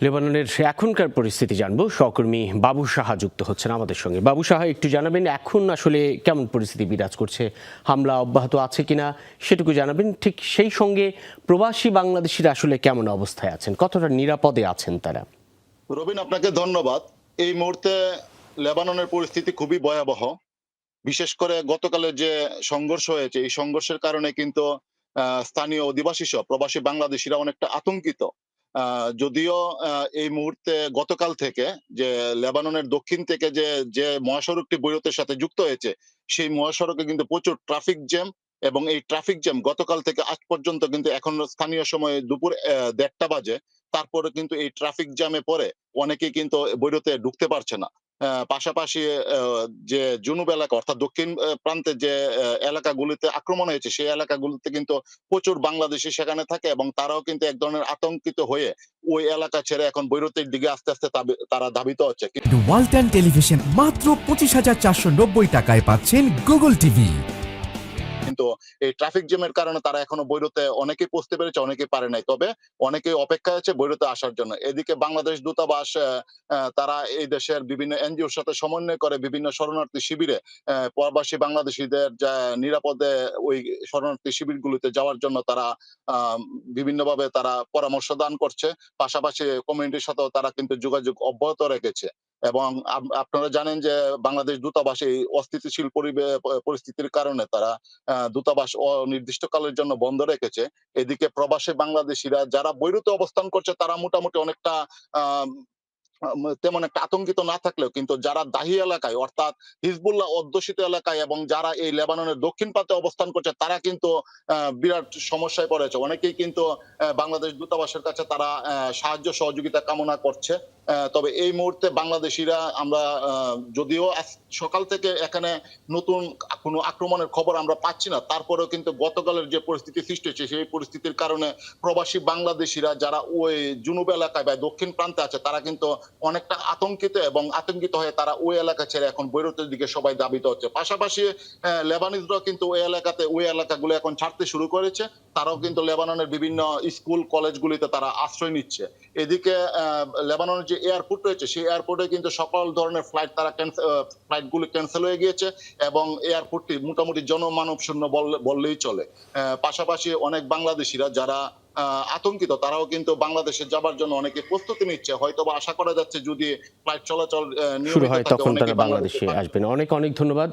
লেবাননের এখনকার পরিস্থিতি জানবো। সহকর্মী বাবু সাহা যুক্ত হচ্ছেন আমাদের সঙ্গে। বাবু সাহা, একটু জানাবেন এখন আসলে কেমন পরিস্থিতি বিরাজ করছে, হামলা অব্যাহত আছে কিনা সেটুকু জানাবেন। ঠিক সেই সঙ্গে প্রবাসী বাংলাদেশিরা আসলে কেমন অবস্থায় আছেন, কতটা নিরাপদে আছেন তারা? রবিন, আপনাকে ধন্যবাদ। এই মুহূর্তে লেবাননের পরিস্থিতি খুবই ভয়াবহ। বিশেষ করে গতকালের যে সংঘর্ষ হয়েছে, এই সংঘর্ষের কারণে কিন্তু স্থানীয় অধিবাসী সহ প্রবাসী বাংলাদেশিরা অনেকটা আতঙ্কিত। যদিও এই মুহূর্তে গতকাল থেকে যে লেবাননের দক্ষিণ থেকে যে মহাসড়কটি বৈরুতের সাথে যুক্ত হয়েছে, সেই মহাসড়কে কিন্তু প্রচুর ট্রাফিক জ্যাম। এবং এই ট্রাফিক জ্যাম গতকাল থেকে আজ পর্যন্ত কিন্তু এখন স্থানীয় সময়ে দুপুর ১:৩০ বাজে। তারপরে কিন্তু এই ট্রাফিক জ্যামে পড়ে অনেকেই কিন্তু বৈরুতে ঢুকতে পারছে না। পাশাপাশি যে জুনুব এলাকা অর্থাৎ দক্ষিণ প্রান্তে যে এলাকাগুলিতে আক্রমণ হয়েছে, সেই এলাকাগুলোতে কিন্তু প্রচুর বাংলাদেশী সেখানে থাকে এবং তারাও কিন্তু এক ধরনের আতঙ্কিত হয়ে ওই এলাকা ছেড়ে এখন বৈরুতের দিকে আস্তে আস্তে তারা ধাবিত হচ্ছে। ওয়ালটন টেলিভিশন মাত্র 25,490 টাকায় পাচ্ছেন গুগল টিভি। কিন্তু এই ট্রাফিক জ্যামের কারণে তারা এখনো বৈরুতে অনেকেই পৌঁছতে পেরেছে, অনেকেই পারে নাই। তবে অনেকেই অপেক্ষায় আছে বৈরুতে আসার জন্য। এদিকে বাংলাদেশ দূতাবাস তারা এই দেশের বিভিন্ন এনজিওর সাথে সমন্বয় করে বিভিন্ন শরণার্থী শিবিরে প্রবাসী বাংলাদেশীদের যা নিরাপদে ওই শরণার্থী শিবিরগুলোতে যাওয়ার জন্য তারা বিভিন্নভাবে তারা পরামর্শ দান করছে। পাশাপাশি কমিউনিটির সাথেও তারা কিন্তু যোগাযোগ অব্যাহত রেখেছে। এবং আপনারা জানেন যে বাংলাদেশ দূতাবাস এই অস্থিতিশীল পরিস্থিতির কারণে তারা দূতাবাস অনির্দিষ্টকালের জন্য বন্ধ রেখেছে। এদিকে প্রবাসী বাংলাদেশীরা যারা বৈরুতে অবস্থান করছে তারা মোটামুটি অনেকটা আম তেমন একটা আতঙ্কিত না থাকলেও কিন্তু যারা দাহি এলাকায় অর্থাৎ হিজবুল্লাহ অধ্যুষিত এলাকায় এবং যারা এই লেবাননের দক্ষিণ প্রান্তে অবস্থান করছে তারা কিন্তু বিরাট সমস্যায় পড়েছে। অনেকেই কিন্তু বাংলাদেশ দূতাবাসের কাছে তারা সাহায্য সহযোগিতা কামনা করছে। তবে এই মুহূর্তে বাংলাদেশিরা আমরা যদিও আজ সকাল থেকে এখানে নতুন কোনো আক্রমণের খবর আমরা পাচ্ছি না, তারপরেও কিন্তু গতকালের যে পরিস্থিতি সৃষ্টি হয়েছে সেই পরিস্থিতির কারণে প্রবাসী বাংলাদেশিরা যারা ওই জুনুব এলাকায় বা দক্ষিণ প্রান্তে আছে তারা কিন্তু অনেকটা আতঙ্কিত এবং আতঙ্কিত হয়ে তারা ওই এলাকা ছেড়ে এখন বৈরুতের দিকে সবাই ধাবিত হচ্ছে। পাশাপাশি লেবানিজরাও কিন্তু ওই এলাকাগুলো এখন ছাড়তে শুরু করেছে। তারাও কিন্তু লেবাননের বিভিন্ন স্কুল কলেজগুলিতে তারা আশ্রয় নিচ্ছে। এদিকে লেবাননের যে এয়ারপোর্ট রয়েছে সেই এয়ারপোর্টে কিন্তু সকল ধরনের ফ্লাইটগুলো ক্যান্সেল হয়ে গিয়েছে এবং এয়ারপোর্টটি মোটামুটি জনমানব শূন্য বললেই চলে। পাশাপাশি অনেক বাংলাদেশিরা যারা আতঙ্কিত তারাও কিন্তু বাংলাদেশে যাবার জন্য অনেকে প্রস্তুতি নিচ্ছে। হয়তোবা আশা করা যাচ্ছে যদি ফ্লাইট চলাচল শুরু নিয়মিত হয় থাকে তখন অনেকে তারা বাংলাদেশে আসবেন। অনেক অনেক ধন্যবাদ।